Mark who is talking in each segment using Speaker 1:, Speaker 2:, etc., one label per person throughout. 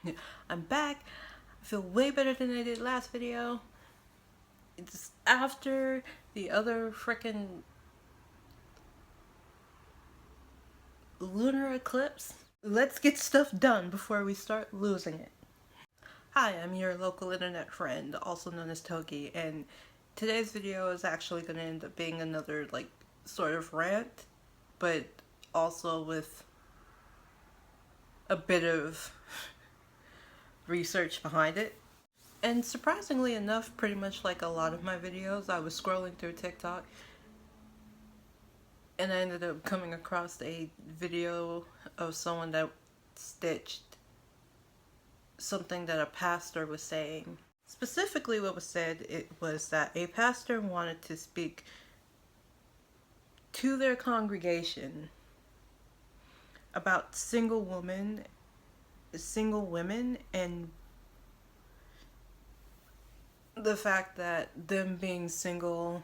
Speaker 1: I'm back. I feel way better than I did last video. It's after the other freaking lunar eclipse. Let's get stuff done before we start losing it. Hi, I'm your local internet friend, also known as Toki, and today's video is actually going to end up being another, sort of rant, but also with a bit of research behind it. And surprisingly enough, pretty much like a lot of my videos, I was scrolling through TikTok and I ended up coming across a video of someone that stitched something that a pastor was saying. Specifically what was said, it was that a pastor wanted to speak to their congregation about single women and the fact that them being single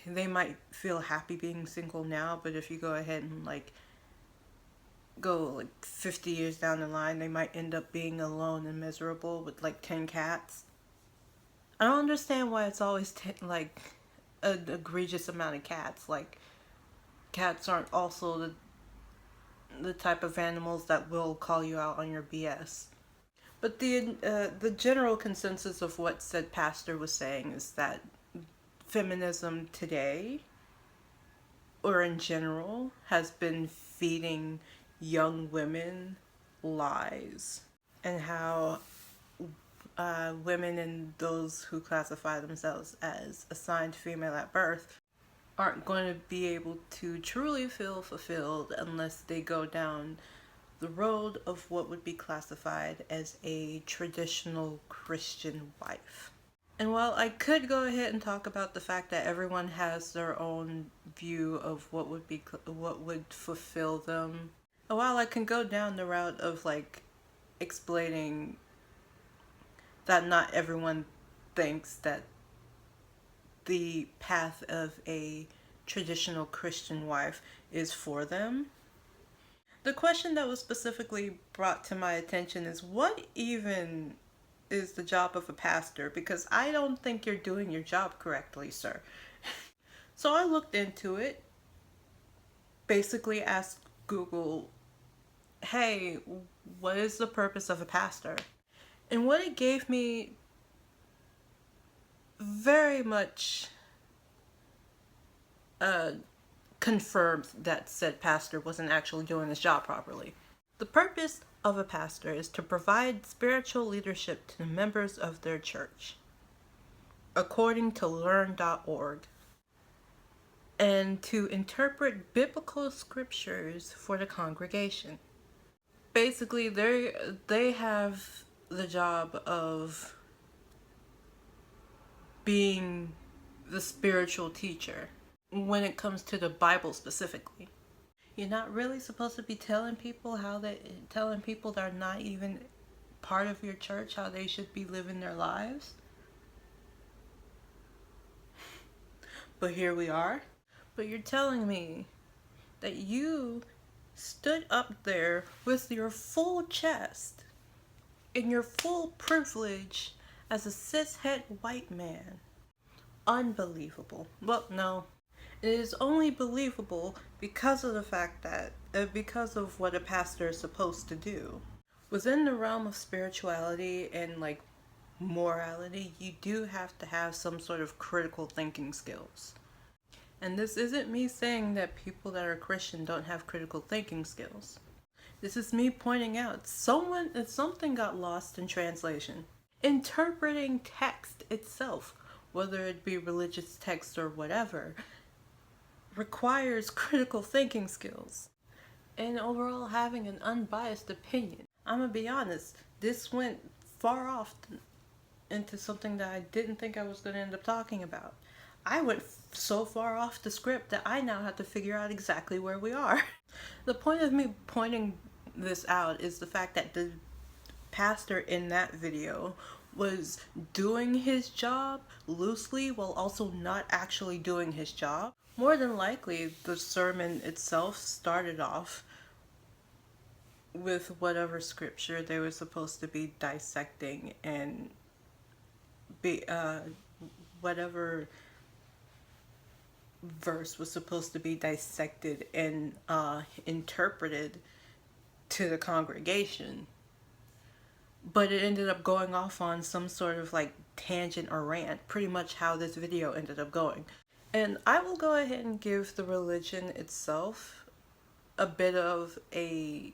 Speaker 1: they might feel happy being single now, but if you go ahead and go 50 years down the line, they might end up being alone and miserable with 10 cats. I don't understand why it's always an egregious amount of cats. Cats aren't also the type of animals that will call you out on your BS. But the general consensus of what said pastor was saying is that feminism today, or in general, has been feeding young women lies, and how women and those who classify themselves as assigned female at birth aren't going to be able to truly feel fulfilled unless they go down the road of what would be classified as a traditional Christian wife. And while I could go ahead and talk about the fact that everyone has their own view of what would fulfill them, and while I can go down the route of explaining that not everyone thinks that the path of a traditional Christian wife is for them, the question that was specifically brought to my attention is, what even is the job of a pastor? Because I don't think you're doing your job correctly, sir. So I looked into it, basically asked Google, hey, what is the purpose of a pastor? And what it gave me very much confirmed that said pastor wasn't actually doing his job properly. The purpose of a pastor is to provide spiritual leadership to the members of their church, according to learn.org, and to interpret biblical scriptures for the congregation. Basically, they have the job of being the spiritual teacher when it comes to the Bible specifically. You're not really supposed to be telling people that are not even part of your church how they should be living their lives. But here we are. But you're telling me that you stood up there with your full chest in your full privilege as a cishet white man. Unbelievable. Well, no. It is only believable because of the fact that, because of what a pastor is supposed to do. Within the realm of spirituality and morality, you do have to have some sort of critical thinking skills. And this isn't me saying that people that are Christian don't have critical thinking skills. This is me pointing out something got lost in translation. Interpreting text itself, whether it be religious text or whatever, requires critical thinking skills and overall having an unbiased opinion. I'm gonna be honest, this went far off into something that I didn't think I was gonna end up talking about. I went so far off the script that I now have to figure out exactly where we are. The point of me pointing this out is the fact that the pastor in that video was doing his job loosely while also not actually doing his job. More than likely, the sermon itself started off with whatever scripture they were supposed to be dissecting and be whatever verse was supposed to be dissected and interpreted to the congregation, but it ended up going off on some sort of like tangent or rant, pretty much how this video ended up going. And I will go ahead and give the religion itself a bit of a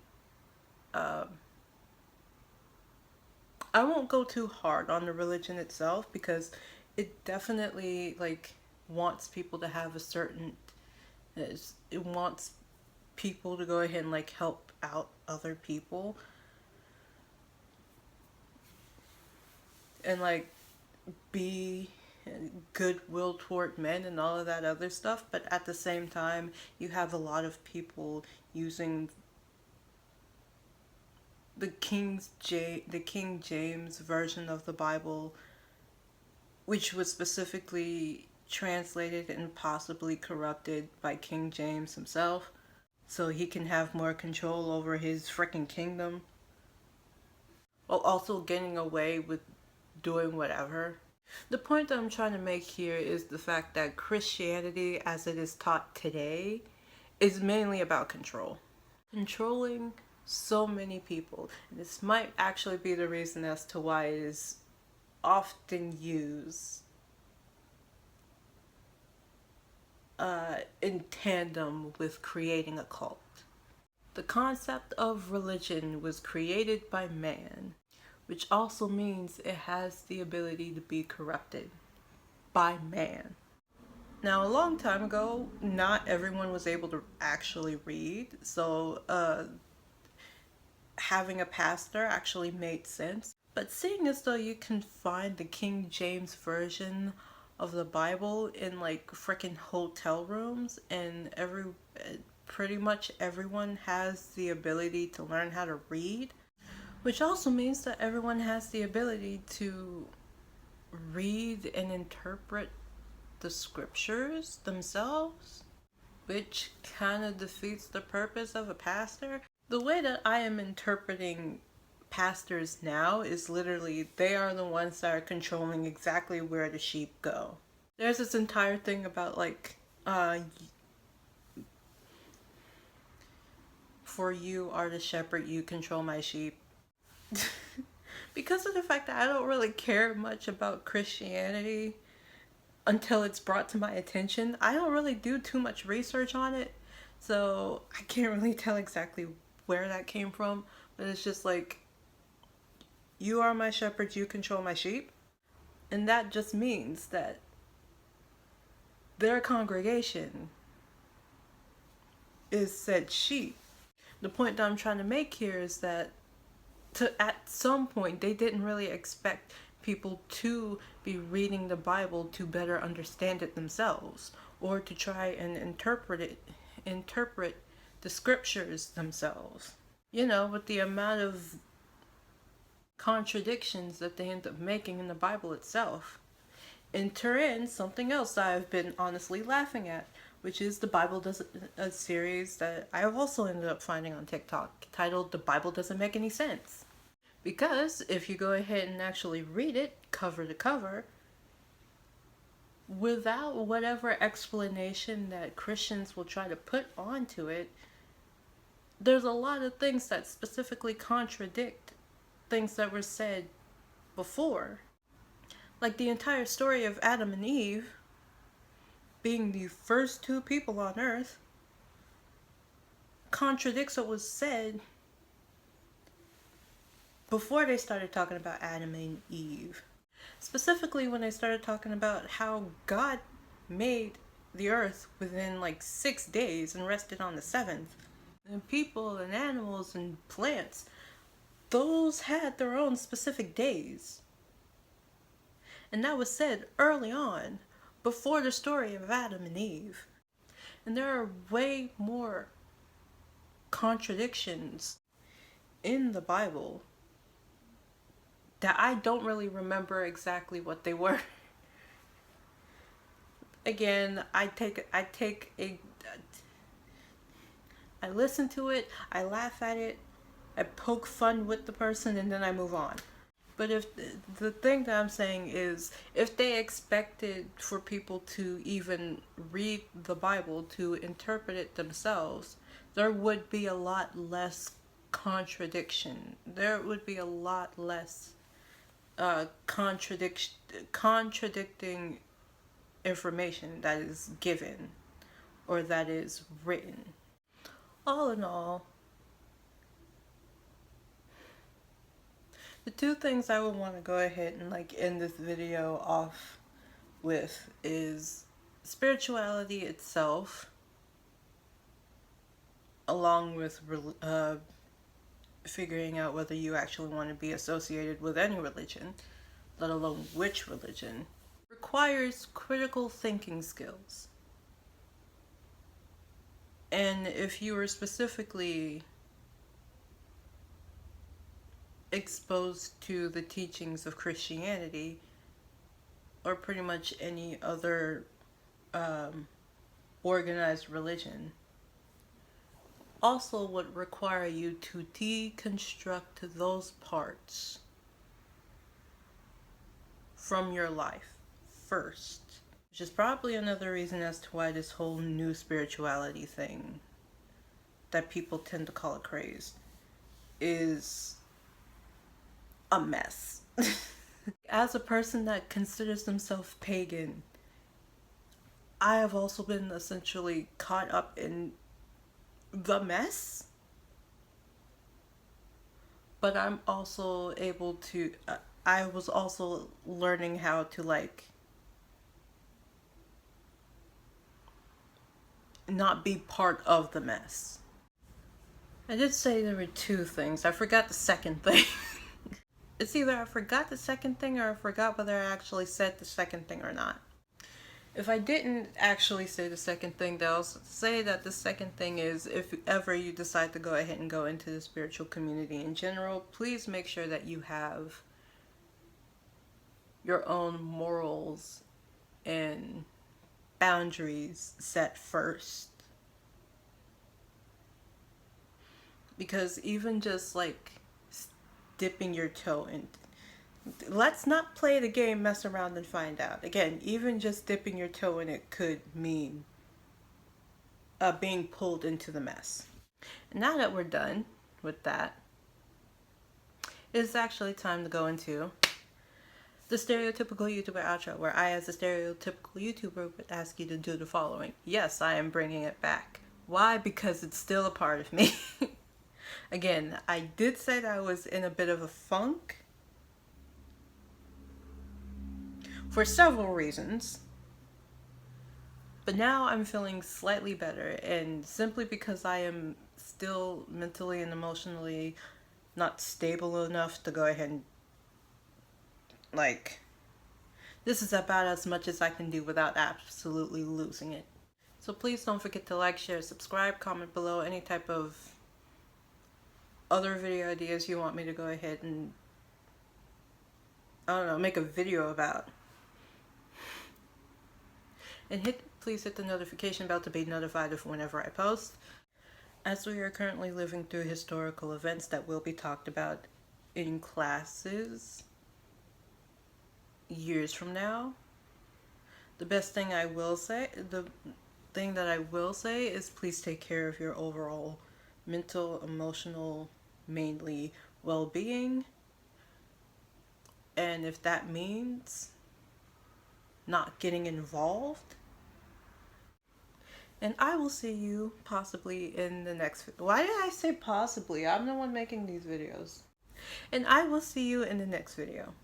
Speaker 1: I won't go too hard on the religion itself because it definitely like wants people to have a certain, it wants people to go ahead and like help out other people and like be goodwill toward men and all of that other stuff, but at the same time you have a lot of people using the King James version of the Bible, which was specifically translated and possibly corrupted by King James himself, so he can have more control over his freaking kingdom, while also getting away with doing whatever. The point that I'm trying to make here is the fact that Christianity, as it is taught today, is mainly about control. Controlling so many people. And this might actually be the reason as to why it is often used in tandem with creating a cult. The concept of religion was created by man, which also means it has the ability to be corrupted by man. Now, a long time ago, not everyone was able to actually read, so having a pastor actually made sense. But seeing as though you can find the King James version of the Bible in like freaking hotel rooms, and pretty much everyone has the ability to learn how to read, which also means that everyone has the ability to read and interpret the scriptures themselves, which kind of defeats the purpose of a pastor. The way that I am interpreting pastors now is literally they are the ones that are controlling exactly where the sheep go. There's this entire thing about like for you are the shepherd, you control my sheep. Because of the fact that I don't really care much about Christianity until it's brought to my attention, I don't really do too much research on it, so I can't really tell exactly where that came from, but it's just like, you are my shepherd, you control my sheep. And that just means that their congregation is said sheep. The point that I'm trying to make here is that at some point they didn't really expect people to be reading the Bible to better understand it themselves, or to try and interpret the scriptures themselves. You know, with the amount of contradictions that they end up making in the Bible itself. Enter in something else I've been honestly laughing at, which is the Bible Doesn't, a series that I have also ended up finding on TikTok titled The Bible Doesn't Make Any Sense. Because if you go ahead and actually read it cover to cover, without whatever explanation that Christians will try to put onto it, there's a lot of things that specifically contradict things that were said before. Like the entire story of Adam and Eve being the first two people on earth contradicts what was said before they started talking about Adam and Eve. Specifically when they started talking about how God made the earth within like 6 days and rested on the seventh. And people and animals and plants, those had their own specific days. And that was said early on, before the story of Adam and Eve. And there are way more contradictions in the Bible that I don't really remember exactly what they were. Again, I listen to it, I laugh at it, I poke fun with the person and then I move on. But if the thing that I'm saying is, if they expected for people to even read the Bible, to interpret it themselves, there would be a lot less contradiction. There would be a lot less contradicting information that is given or that is written. All in all, the two things I would want to go ahead and like end this video off with is spirituality itself, along with figuring out whether you actually want to be associated with any religion, let alone which religion, requires critical thinking skills. And if you were specifically exposed to the teachings of Christianity, or pretty much any other organized religion, also would require you to deconstruct those parts from your life first. Which is probably another reason as to why this whole new spirituality thing that people tend to call a craze is a mess. As a person that considers themselves pagan, I have also been essentially caught up in the mess. But I'm also able to, I was also learning how to like not be part of the mess. I did say there were two things. I forgot the second thing. It's either I forgot the second thing or I forgot whether I actually said the second thing or not. If I didn't actually say the second thing, then I'll say that the second thing is, if ever you decide to go ahead and go into the spiritual community in general, please make sure that you have your own morals and boundaries set first. Because even just like dipping your toe in, let's not play the game mess around and find out. Again, even just dipping your toe in it could mean being pulled into the mess. And now that we're done with that, it's actually time to go into the stereotypical YouTuber outro, where I, as a stereotypical YouTuber, would ask you to do the following. Yes, I am bringing it back. Why? Because it's still a part of me. Again, I did say that I was in a bit of a funk for several reasons, but now I'm feeling slightly better, and simply because I am still mentally and emotionally not stable enough to go ahead and like, this is about as much as I can do without absolutely losing it. So please don't forget to like, share, subscribe, comment below any type of other video ideas you want me to go ahead and, I don't know, make a video about. And please hit the notification bell to be notified of whenever I post, as we are currently living through historical events that will be talked about in classes years from now. The thing that I will say is, please take care of your overall mental, emotional, mainly well-being. And if that means not getting involved, and I will see you possibly in the next video. Why did I say possibly? I'm the one making these videos. And I will see you in the next video.